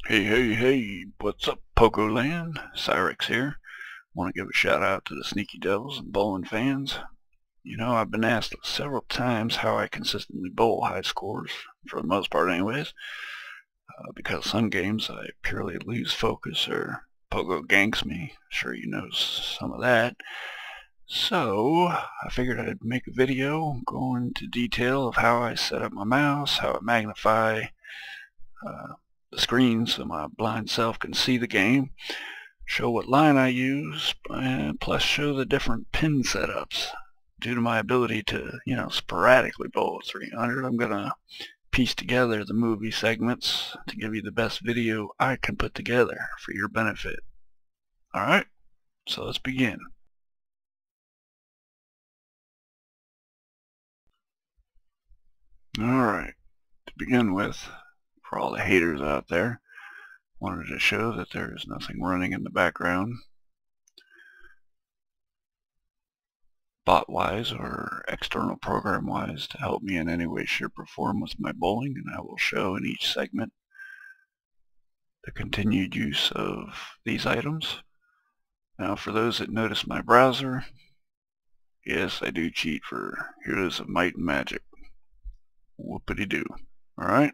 Hey, what's up, Pogo Land? Psyrex here. Want to give a shout out to the Sneaky Devils and bowling fans. You know, I've been asked several times how I consistently bowl high scores, for the most part anyways, because some games I purely lose focus or Pogo ganks me. Sure you know some of that. So, I figured I'd make a video going into detail of how I set up my mouse, how I magnify the screen so my blind self can see the game, show what line I use, and plus show the different pin setups. Due to my ability to, sporadically bowl at 300, I'm going to piece together the movie segments to give you the best video I can put together for your benefit. Alright, so let's begin. Alright, to begin with, for all the haters out there, wanted to show that there is nothing running in the background, bot-wise or external program-wise, to help me in any way, shape, or form with my bowling, and I will show in each segment the continued use of these items. Now, for those that notice my browser, yes, I do cheat for Heroes of Might and Magic. Whoopity-doo. Alright,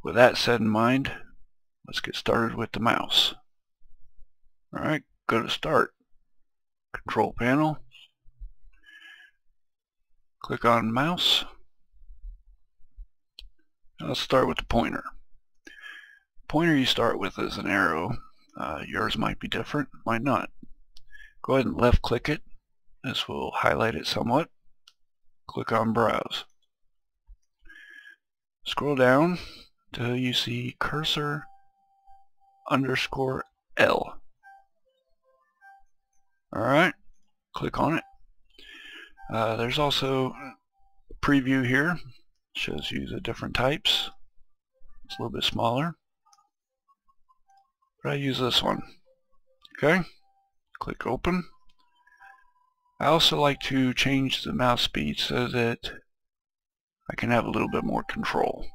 with that said in mind, let's get started with the mouse. Alright, go to Start, Control Panel, click on Mouse. Now let's start with the pointer. The pointer you start with is an arrow. Yours might be different, might not. Go ahead and left click it. This will highlight it somewhat. Click on Browse. Scroll down till you see cursor _ L. Alright, click on it. There's also a preview here. Shows you the different types. It's a little bit smaller, but I use this one. Okay, click open. I also like to change the mouse speed so that I can have a little bit more control.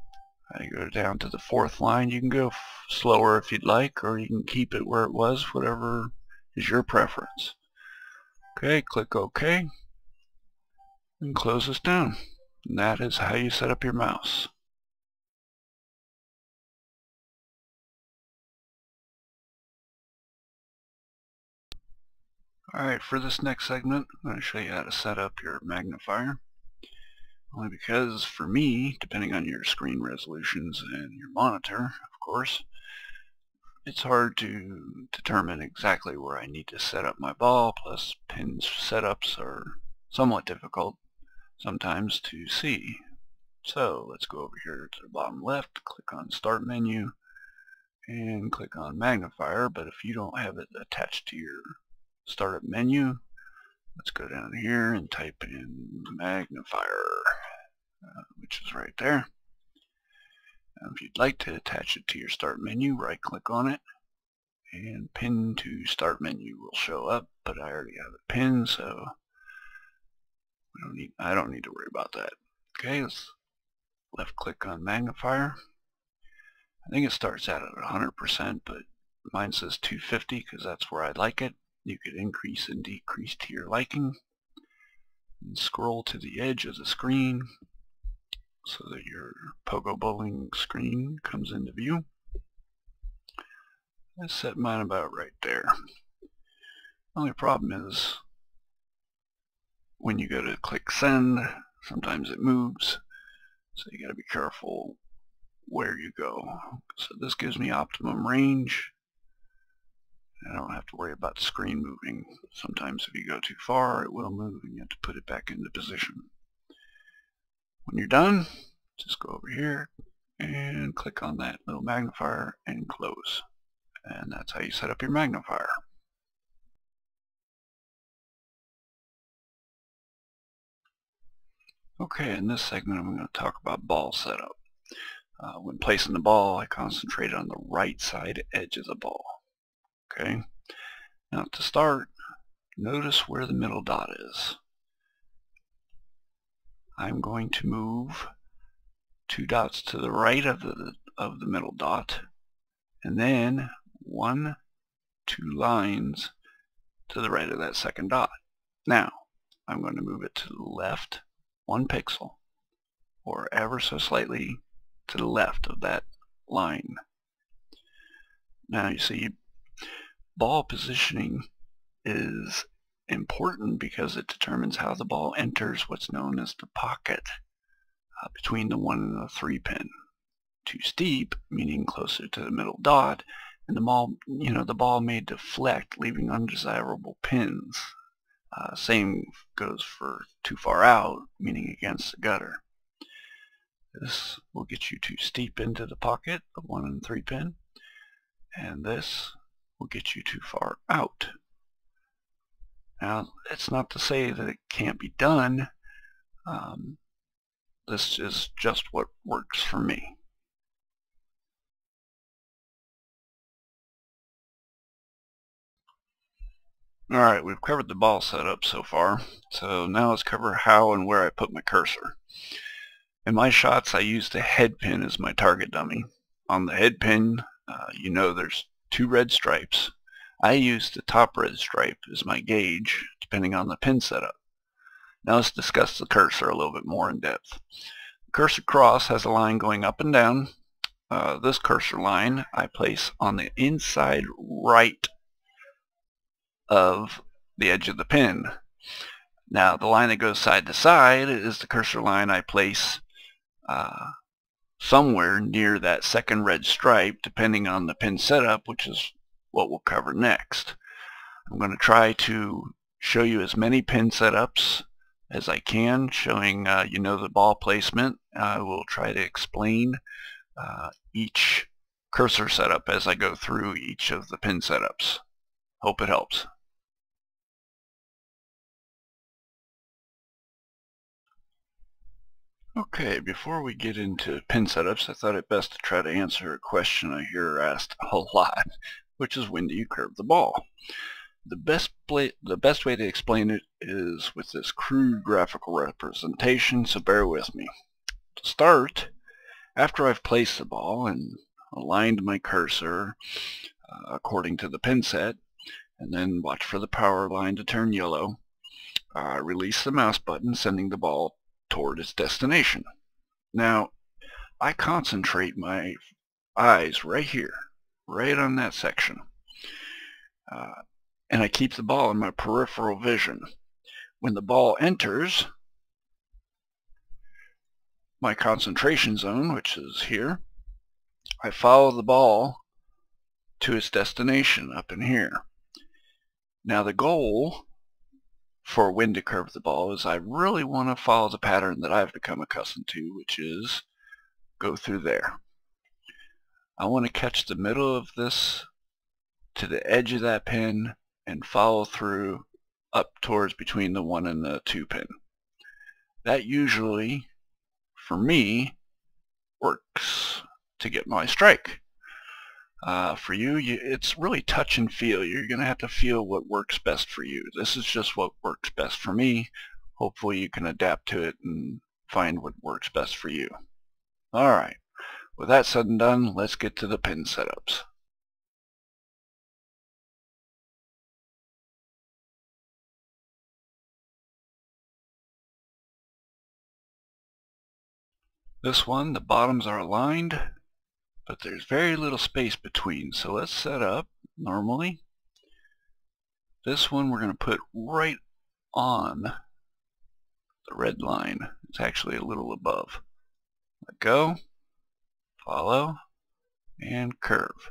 I go down to the 4th line. You can go slower if you'd like, or you can keep it where it was, whatever is your preference. Okay, click OK and close this down. And that is how you set up your mouse. Alright, for this next segment, I'm going to show you how to set up your magnifier. Only because, for me, depending on your screen resolutions and your monitor, of course, it's hard to determine exactly where I need to set up my ball, plus pin setups are somewhat difficult sometimes to see. So let's go over here to the bottom left, click on Start Menu, and click on Magnifier. But if you don't have it attached to your Startup menu, let's go down here and type in Magnifier, which is right there. If you'd like to attach it to your Start menu, right click on it, and Pin to Start Menu will show up, but I already have it pinned, so I don't need to worry about that. Okay, let's left click on Magnifier. I think it starts out at 100%, but mine says 250 because that's where I like it. You could increase and decrease to your liking, and scroll to the edge of the screen so that your Pogo bowling screen comes into view. I set mine about right there. The only problem is when you go to click send, sometimes it moves, so you got to be careful where you go. So this gives me optimum range. I don't have to worry about the screen moving. Sometimes if you go too far, it will move and you have to put it back into position. When you're done, just go over here and click on that little magnifier and close. And that's how you set up your magnifier. Okay, in this segment I'm going to talk about ball setup. When placing the ball, I concentrate on the right side edge of the ball. Okay, now to start, notice where the middle dot is. I'm going to move 2 dots to the right of the middle dot and then 1, 2 lines to the right of that second dot. Now, I'm going to move it to the left 1 pixel, or ever so slightly to the left of that line. Now you see, ball positioning is important because it determines how the ball enters what's known as the pocket between the 1 and the 3 pin. Too steep, meaning closer to the middle dot, and the ball may deflect, leaving undesirable pins. Same goes for too far out, meaning against the gutter. This will get you too steep into the pocket, the 1 and 3 pin, and this will get you too far out. Now, it's not to say that it can't be done. This is just what works for me. Alright, we've covered the ball setup so far, so now let's cover how and where I put my cursor. In my shots, I use the head pin as my target dummy. On the head pin, there's 2 red stripes. I use the top red stripe as my gauge, depending on the pin setup. Now let's discuss the cursor a little bit more in depth. The cursor cross has a line going up and down. This cursor line I place on the inside right of the edge of the pin. Now the line that goes side to side is the cursor line I place somewhere near that second red stripe, depending on the pin setup, which is what we'll cover next. I'm going to try to show you as many pin setups as I can, showing the ball placement. I will try to explain each cursor setup as I go through each of the pin setups. Hope it helps. Okay, before we get into pin setups, I thought it best to try to answer a question I hear asked a lot, which is, when do you curve the ball? The best way to explain it is with this crude graphical representation, so bear with me. To start, after I've placed the ball and aligned my cursor according to the pin set, and then watch for the power line to turn yellow, release the mouse button, sending the ball toward its destination. Now, I concentrate my eyes right here, right on that section, and I keep the ball in my peripheral vision. When the ball enters my concentration zone, which is here, I follow the ball to its destination up in here. Now the goal for when to curve the ball is I really want to follow the pattern that I've become accustomed to, which is go through there. I want to catch the middle of this to the edge of that pin and follow through up towards between the 1 and the 2 pin. That usually, for me, works to get my strike. For you, it's really touch and feel. You're going to have to feel what works best for you. This is just what works best for me. Hopefully you can adapt to it and find what works best for you. Alright, with that said and done, let's get to the pin setups. This one, the bottoms are aligned, but there's very little space between, so let's set up normally. This one we're going to put right on the red line. It's actually a little above. Let go, follow, and curve.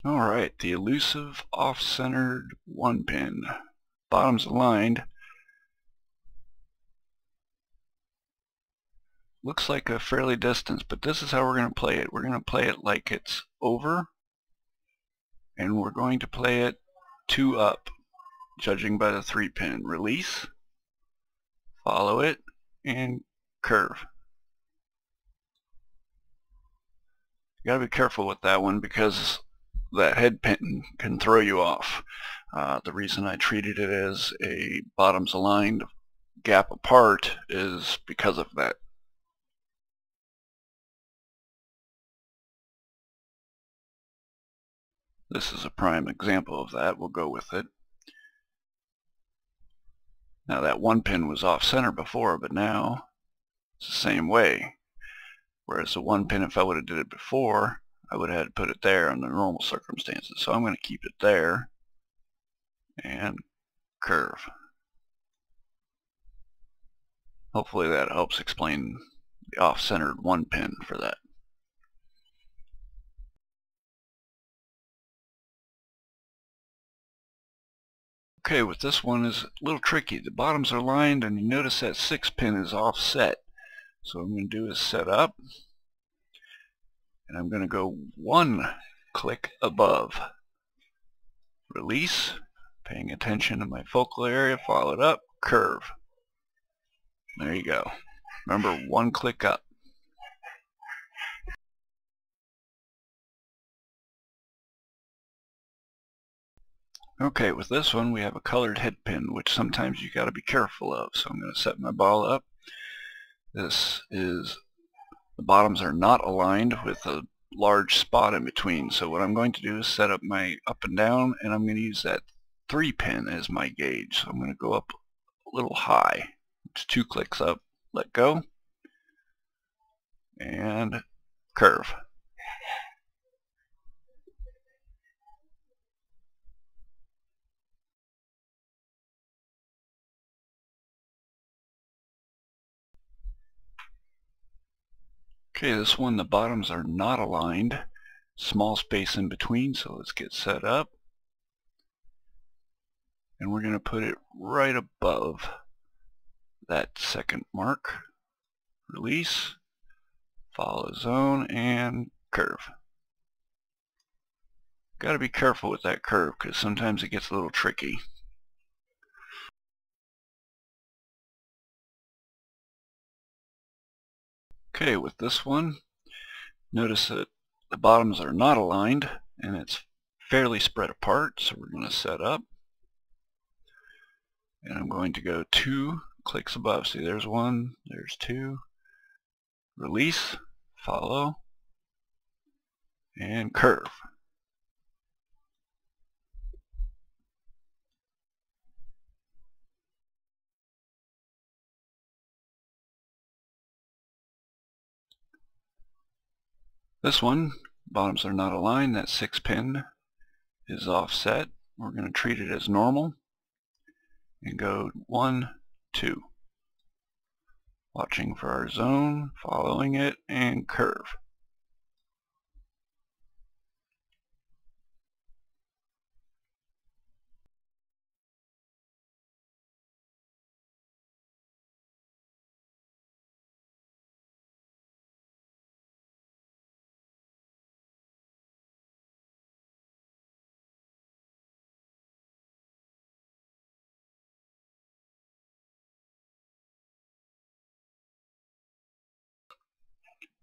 Alright, the elusive off-centered 1 pin. Bottoms aligned. Looks like a fairly distance, but this is how we're going to play it. We're going to play it like it's over, and we're going to play it 2 up, judging by the 3 pin. Release, follow it, and curve. You gotta be careful with that one because that head pin can throw you off. The reason I treated it as a bottoms aligned gap apart is because of that. This is a prime example of that. We'll go with it. Now that one pin was off center before, but now it's the same way. Whereas the one pin, if I would have did it before, I would have had to put it there under normal circumstances. So I'm going to keep it there and curve. Hopefully that helps explain the off-centered one pin for that. Okay, with this one is a little tricky. The bottoms are lined and you notice that 6 pin is offset. So what I'm going to do is set up, and I'm going to go 1 click above. Release, paying attention to my focal area, follow it up, curve. There you go. Remember, 1 click up. Okay, with this one we have a colored head pin, which sometimes you got to be careful of. So I'm going to set my ball up. This is, the bottoms are not aligned with a large spot in between. So what I'm going to do is set up my up and down, and I'm going to use that 3 pin as my gauge. So I'm going to go up a little high. It's 2 clicks up, let go, and curve. Okay, this one, the bottoms are not aligned. Small space in between, so let's get set up. And we're going to put it right above that second mark. Release, follow zone, and curve. Got to be careful with that curve because sometimes it gets a little tricky. Okay, with this one, notice that the bottoms are not aligned and it's fairly spread apart, so we're going to set up. And I'm going to go 2 clicks above. See, there's 1, there's 2. Release, follow, and curve. This one, bottoms are not aligned. That 6 pin is offset. We're going to treat it as normal and go 1, 2. Watching for our zone, following it, and curve.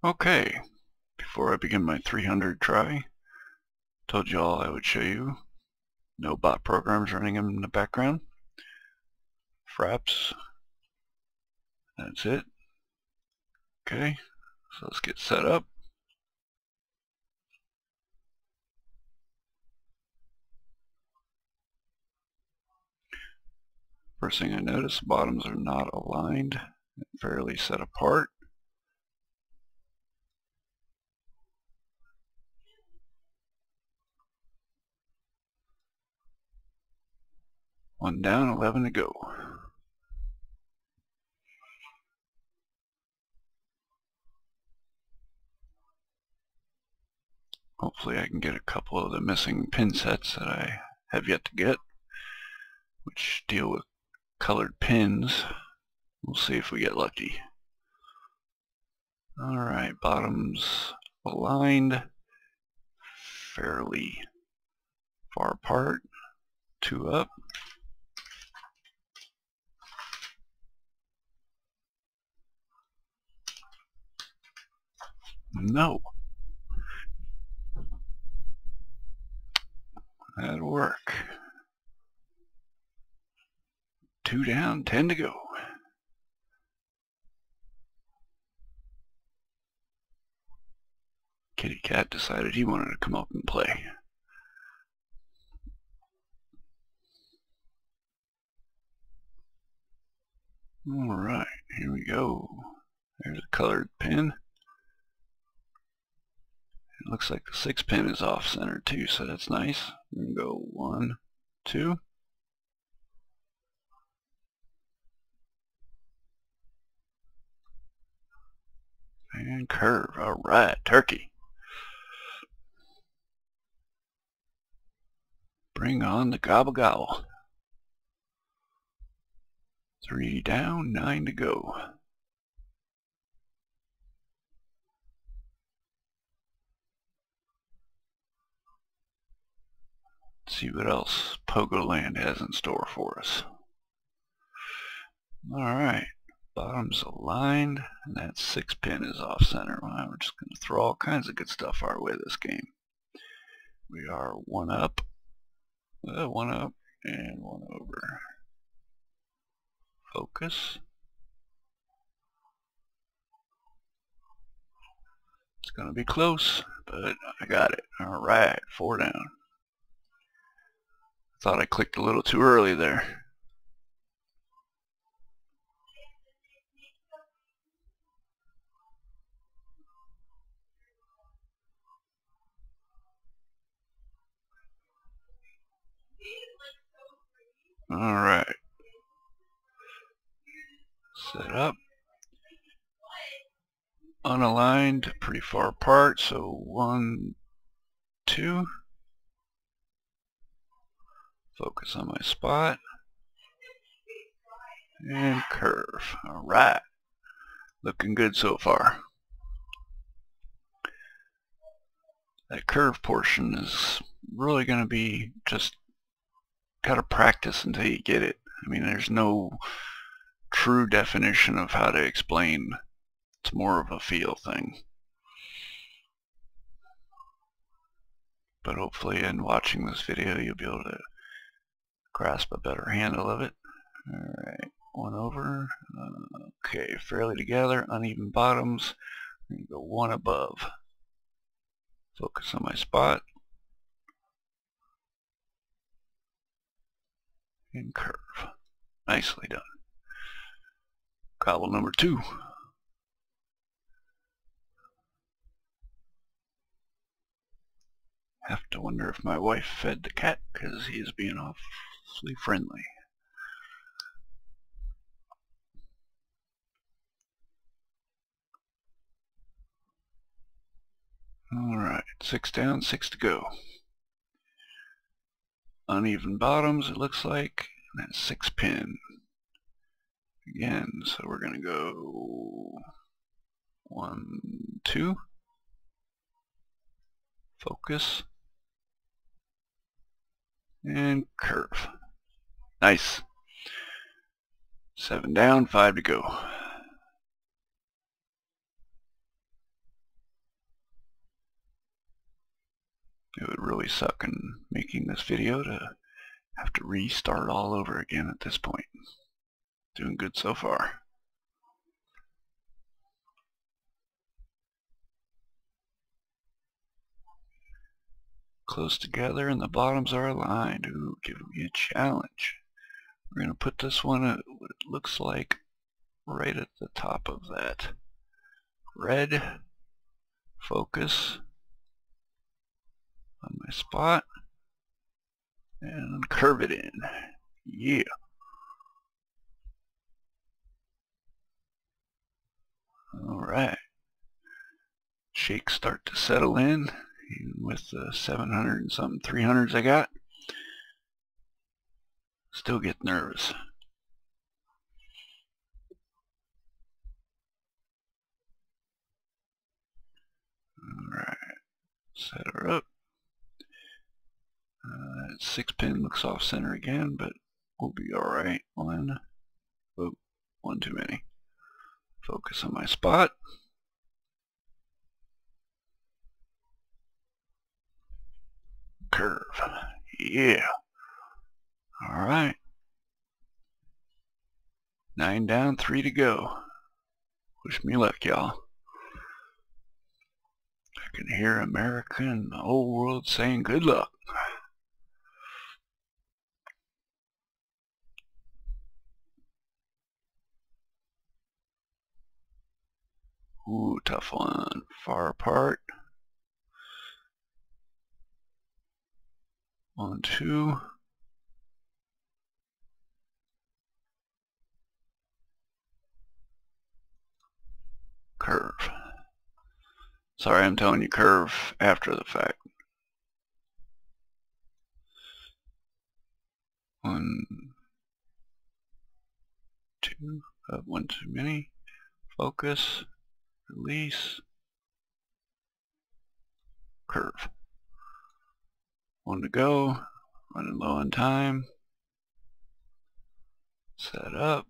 Okay, before I begin my 300 try, told you all I would show you. No bot programs running in the background. Fraps. That's it. Okay, so let's get set up. First thing I notice, bottoms are not aligned, fairly set apart. One down, 11 to go. Hopefully I can get a couple of the missing pin sets that I have yet to get, which deal with colored pins. We'll see if we get lucky. Alright, bottoms aligned, fairly far apart, 2 up. No. That'll work. 2 down, 10 to go. Kitty Cat decided he wanted to come up and play. Alright, here we go. There's a colored pin. It looks like the 6 pin is off center too, so that's nice. We're going to go 1, 2. And curve. Alright, turkey. Bring on the gobble gobble. 3 down, 9 to go. Let's see what else Pogo Land has in store for us. Alright, bottom's aligned, and that 6 pin is off center. Well, we're just going to throw all kinds of good stuff our way this game. We are 1 up, and 1 over. Focus. It's going to be close, but I got it. Alright, 4 down. Thought I clicked a little too early there. Alright. Set up. Unaligned, pretty far apart, so 1, 2. Focus on my spot. And curve. Alright. Looking good so far. That curve portion is really going to be just gotta practice until you get it. I mean, there's no true definition of how to explain. It's more of a feel thing. But hopefully in watching this video you'll be able to grasp a better handle of it. Alright, 1 over. Okay, fairly together, uneven bottoms. I'm going to go 1 above. Focus on my spot. And curve. Nicely done. Cobble number 2. Have to wonder if my wife fed the cat because he is being awfully friendly. Alright, 6 down, 6 to go. Uneven bottoms, it looks like, and that 6 pin. Again, so we're going to go 1, 2. Focus. And curve. Nice. 7 down, 5 to go. It would really suck in making this video to have to restart all over again at this point. Doing good so far. Close together and the bottoms are aligned. Ooh, giving me a challenge. We're going to put this one at what it looks like right at the top of that. Red. Focus on my spot. And curve it in. Yeah. Alright. Shakes start to settle in, even with the 700 and something 300s I got. Still get nervous. Alright. Set her up. That 6 pin looks off center again, but we'll be alright. 1. Oh, 1 too many. Focus on my spot. Curve. Yeah. Alright. 9 down, 3 to go. Wish me luck, y'all. I can hear America and the whole world saying good luck. Ooh, tough one. Far apart. 1, 2. Curve. Sorry, I'm telling you curve after the fact. 1, 2. One too many. Focus. Release. Curve. 1 to go. Running low on time. Set up.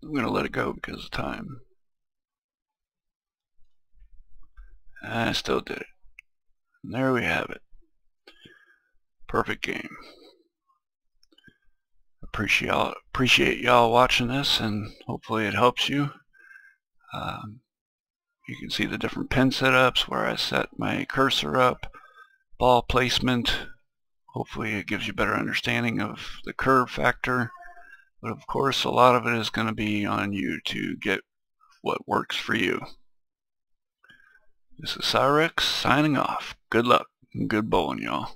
I'm going to let it go because of time. I still did it. And there we have it. Perfect game. Appreciate y'all watching this, and hopefully it helps you. You can see the different pin setups where I set my cursor up, ball placement. Hopefully it gives you a better understanding of the curve factor. But of course, a lot of it is going to be on you to get what works for you. This is Psyrex signing off. Good luck and good bowling, y'all.